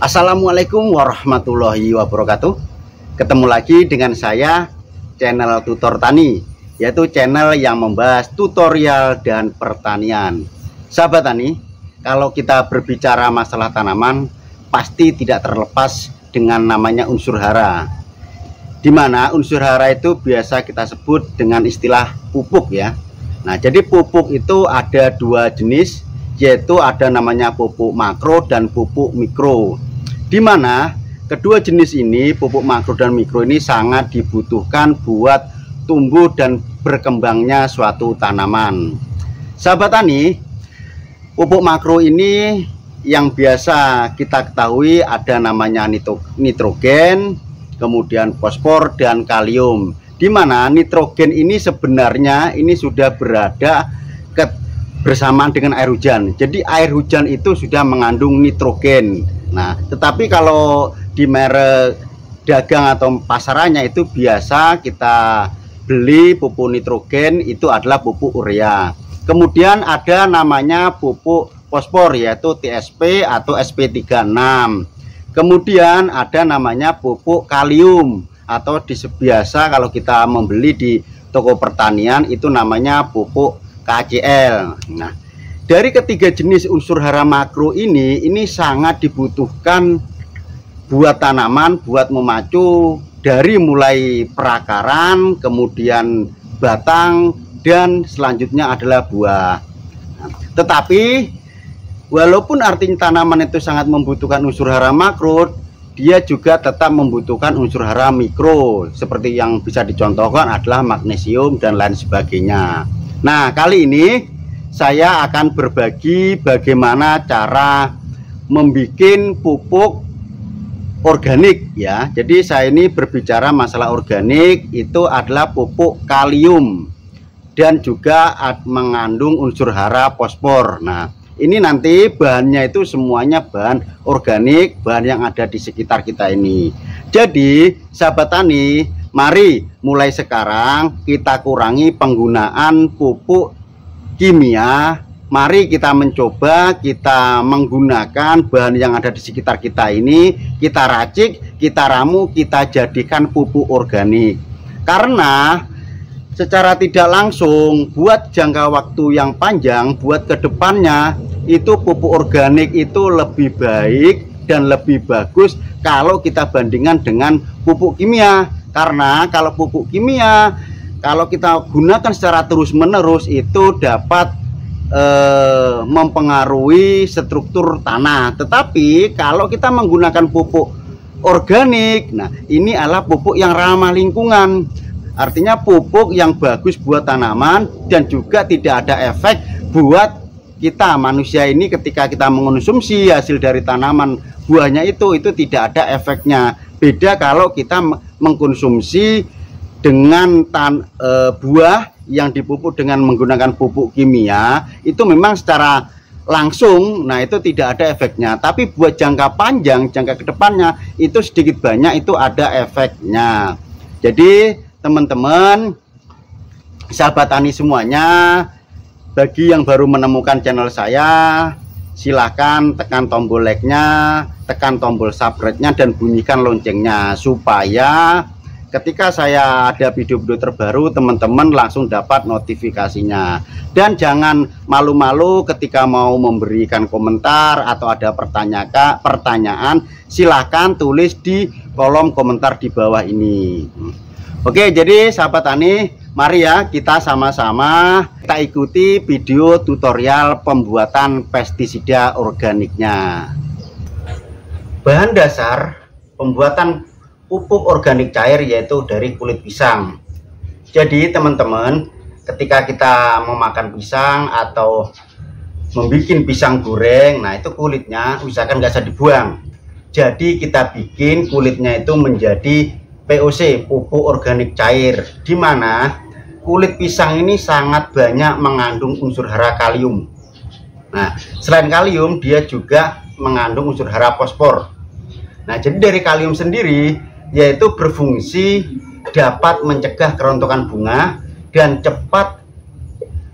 Assalamualaikum warahmatullahi wabarakatuh. Ketemu lagi dengan saya, channel Tutor Tani, yaitu channel yang membahas tutorial dan pertanian. Sahabat tani, kalau kita berbicara masalah tanaman, pasti tidak terlepas dengan namanya unsur hara, di mana unsur hara itu biasa kita sebut dengan istilah pupuk ya. Nah, jadi pupuk itu ada dua jenis, yaitu ada namanya pupuk makro dan pupuk mikro, di mana kedua jenis ini, pupuk makro dan mikro ini sangat dibutuhkan buat tumbuh dan berkembangnya suatu tanaman. Sahabat tani, pupuk makro ini yang biasa kita ketahui ada namanya nitrogen, kemudian fosfor dan kalium, di mana nitrogen ini sebenarnya ini sudah berada bersamaan dengan air hujan. Jadi air hujan itu sudah mengandung nitrogen. Nah, tetapi kalau di merek dagang atau pasarannya itu biasa kita beli pupuk nitrogen itu adalah pupuk urea. Kemudian ada namanya pupuk fosfor, yaitu TSP atau SP36. Kemudian ada namanya pupuk kalium atau biasa kalau kita membeli di toko pertanian itu namanya pupuk KCl. Nah, dari ketiga jenis unsur hara makro ini sangat dibutuhkan buat tanaman, buat memacu dari mulai perakaran, kemudian batang, dan selanjutnya adalah buah. Nah, tetapi walaupun artinya tanaman itu sangat membutuhkan unsur hara makro, dia juga tetap membutuhkan unsur hara mikro, seperti yang bisa dicontohkan adalah magnesium dan lain sebagainya. Nah, kali ini saya akan berbagi bagaimana cara membuat pupuk organik ya. Jadi saya ini berbicara masalah organik, itu adalah pupuk kalium dan juga mengandung unsur hara fosfor. Nah, ini nanti bahannya itu semuanya bahan organik, bahan yang ada di sekitar kita ini. Jadi sahabat tani, mari mulai sekarang kita kurangi penggunaan pupuk kimia. Mari kita mencoba kita menggunakan bahan yang ada di sekitar kita ini, kita racik, kita ramu, kita jadikan pupuk organik. Karena secara tidak langsung buat jangka waktu yang panjang, buat kedepannya itu pupuk organik itu lebih baik dan lebih bagus kalau kita bandingkan dengan pupuk kimia. Karena kalau pupuk kimia, kalau kita gunakan secara terus-menerus itu dapat mempengaruhi struktur tanah. Tetapi kalau kita menggunakan pupuk organik, nah ini adalah pupuk yang ramah lingkungan. Artinya pupuk yang bagus buat tanaman dan juga tidak ada efek buat kita manusia ini ketika kita mengonsumsi hasil dari tanaman buahnya itu tidak ada efeknya. Beda kalau kita mengkonsumsi dengan buah yang dipupuk dengan menggunakan pupuk kimia, itu memang secara langsung nah itu tidak ada efeknya, tapi buat jangka panjang, jangka kedepannya itu sedikit banyak itu ada efeknya. Jadi teman-teman sahabat tani semuanya, bagi yang baru menemukan channel saya, silahkan tekan tombol like-nya, tekan tombol subscribe-nya, dan bunyikan loncengnya supaya ketika saya ada video-video terbaru teman-teman langsung dapat notifikasinya. Dan jangan malu-malu ketika mau memberikan komentar atau ada pertanyaan, silahkan tulis di kolom komentar di bawah ini. Oke, jadi sahabat tani, mari ya kita sama-sama kita ikuti video tutorial pembuatan pestisida organiknya. Bahan dasar pembuatan pupuk organik cair yaitu dari kulit pisang. Jadi teman-teman, ketika kita memakan pisang atau membuat pisang goreng, nah itu kulitnya usahakan nggak usah dibuang. Jadi kita bikin kulitnya itu menjadi POC, pupuk organik cair, di mana kulit pisang ini sangat banyak mengandung unsur hara kalium. Nah, selain kalium dia juga mengandung unsur hara fosfor. Nah, jadi dari kalium sendiri yaitu berfungsi dapat mencegah kerontokan bunga dan cepat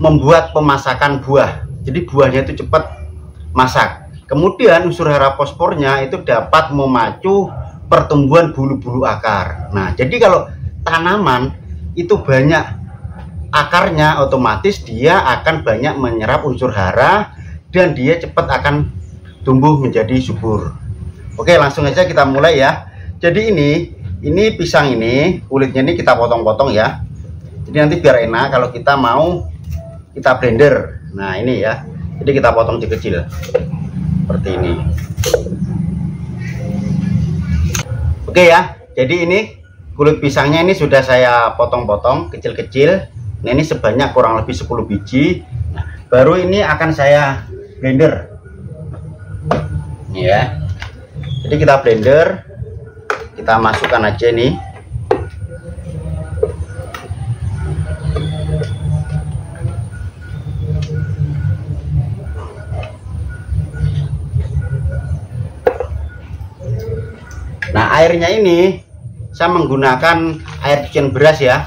membuat pemasakan buah. Jadi buahnya itu cepat masak. Kemudian unsur hara fosfornya itu dapat memacu pertumbuhan bulu-bulu akar. Nah, jadi kalau tanaman itu banyak akarnya, otomatis dia akan banyak menyerap unsur hara dan dia cepat akan tumbuh menjadi subur. Oke, langsung aja kita mulai ya. Jadi ini pisang ini, kulitnya ini kita potong-potong ya. Jadi nanti biar enak kalau kita mau kita blender. Nah, ini ya. Jadi kita potong kecil seperti ini. Oke ya, jadi ini kulit pisangnya ini sudah saya potong-potong kecil-kecil. Nah, ini sebanyak kurang lebih 10 biji. Nah, baru ini akan saya blender. Ini ya. Jadi kita blender, kita masukkan aja nih. Nah, airnya ini saya menggunakan air cucian beras ya,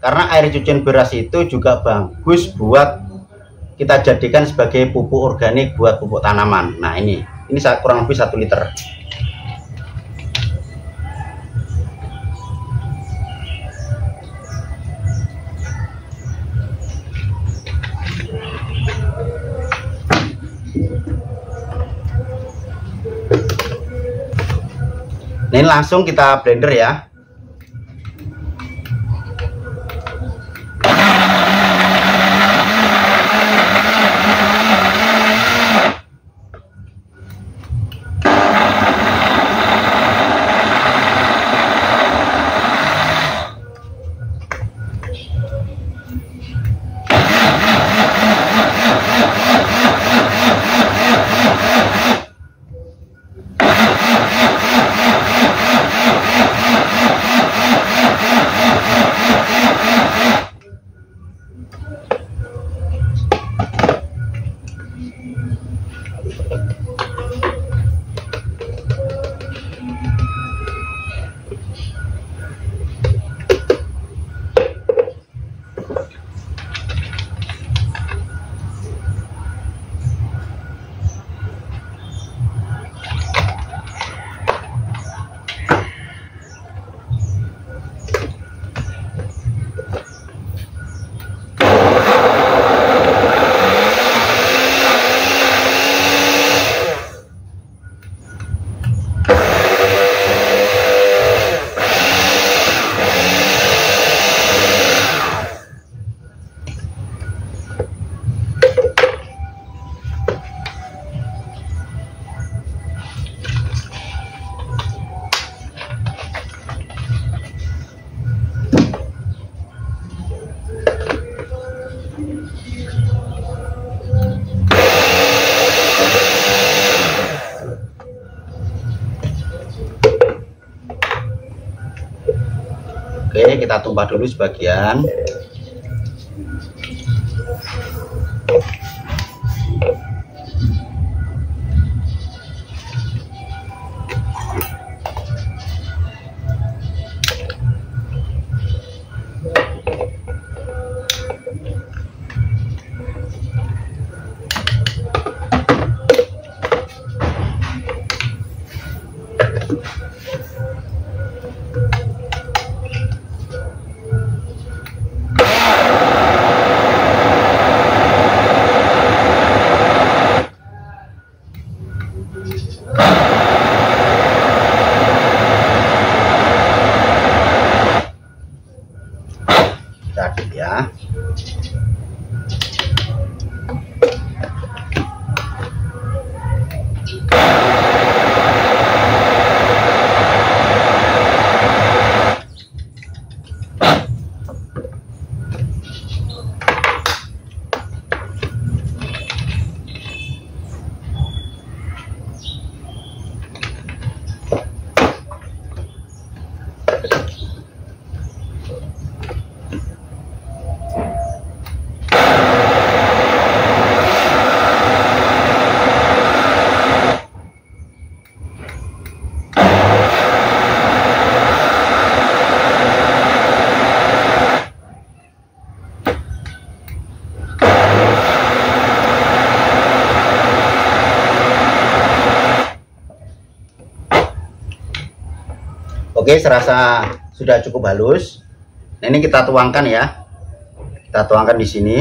karena air cucian beras itu juga bagus buat kita jadikan sebagai pupuk organik buat pupuk tanaman. Nah, ini kurang lebih 1 liter. Nah, ini langsung kita blender ya. Oke, kita tumpah dulu sebagian. Aduk ya. Oke, serasa sudah cukup halus. Nah, ini kita tuangkan ya. Kita tuangkan di sini.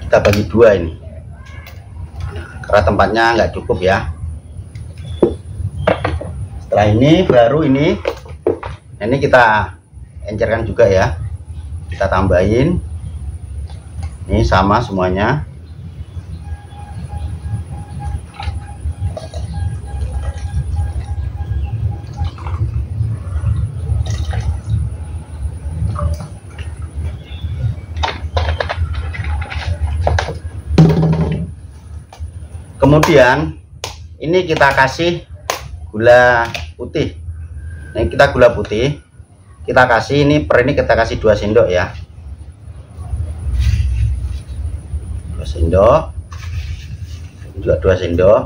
Kita bagi dua ini, karena tempatnya nggak cukup ya. Setelah ini baru ini kita encerkan juga ya, kita tambahin ini sama semuanya. Kemudian ini kita kasih gula putih. Nah, kita gula putih kita kasih ini, per ini kita kasih 2 sendok ya, 2 sendok, juga 2 sendok.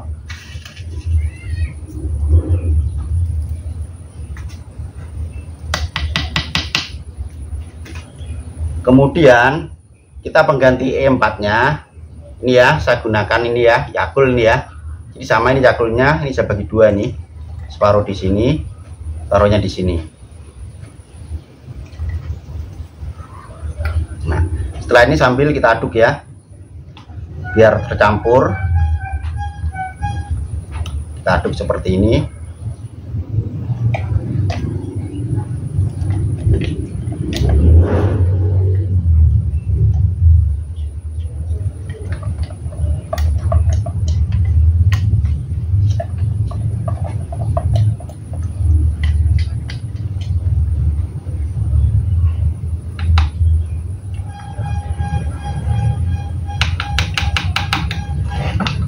Kemudian kita pengganti E4 nya ini ya, saya gunakan ini ya, Yakult ini ya. Jadi sama ini Yakultnya, ini saya bagi dua nih, separuh di sini, taruhnya di sini. Nah, setelah ini sambil kita aduk ya, biar tercampur. Kita aduk seperti ini.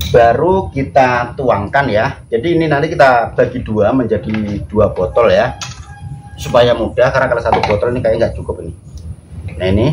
Baru kita tuangkan ya. Jadi ini nanti kita bagi dua menjadi 2 botol ya, supaya mudah, karena kalau 1 botol ini kayaknya nggak cukup ini. Nah, ini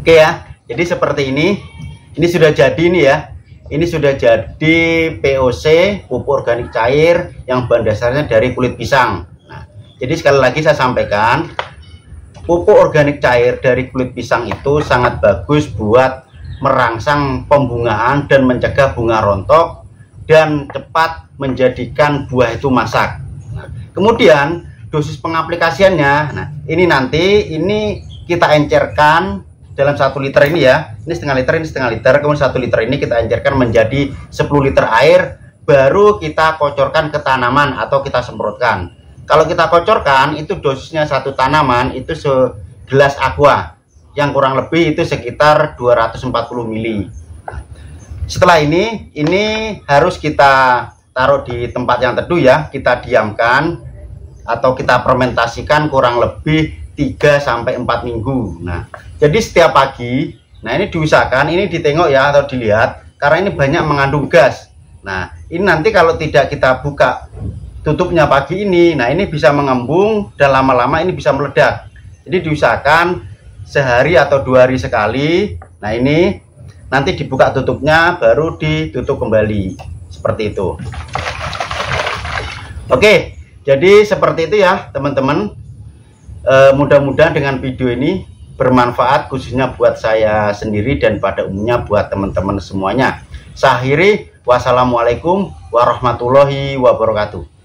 oke ya. Jadi seperti ini sudah jadi nih ya. Ini sudah jadi POC, pupuk organik cair yang bahan dasarnya dari kulit pisang. Nah, jadi sekali lagi saya sampaikan, pupuk organik cair dari kulit pisang itu sangat bagus buat merangsang pembungaan dan mencegah bunga rontok dan cepat menjadikan buah itu masak. Nah, kemudian dosis pengaplikasiannya, nah ini nanti kita encerkan dalam 1 liter ini ya, ini setengah liter, kemudian 1 liter ini kita encerkan menjadi 10 liter air, baru kita kocorkan ke tanaman atau kita semprotkan. Kalau kita kocorkan itu dosisnya satu tanaman itu segelas aqua, yang kurang lebih itu sekitar 240 ml. Setelah ini harus kita taruh di tempat yang teduh ya, kita diamkan atau kita fermentasikan kurang lebih 3-4 minggu. Nah, jadi setiap pagi, nah ini diusahakan, ini ditengok ya atau dilihat, karena ini banyak mengandung gas. Nah, ini nanti kalau tidak kita buka tutupnya pagi ini, nah ini bisa mengembung dan lama-lama ini bisa meledak. Jadi diusahakan sehari atau 2 hari sekali. Nah ini nanti dibuka tutupnya baru ditutup kembali seperti itu. Oke, jadi seperti itu ya teman-teman. Mudah-mudahan dengan video ini bermanfaat khususnya buat saya sendiri dan pada umumnya buat teman-teman semuanya. Saya akhiri, wassalamualaikum warahmatullahi wabarakatuh.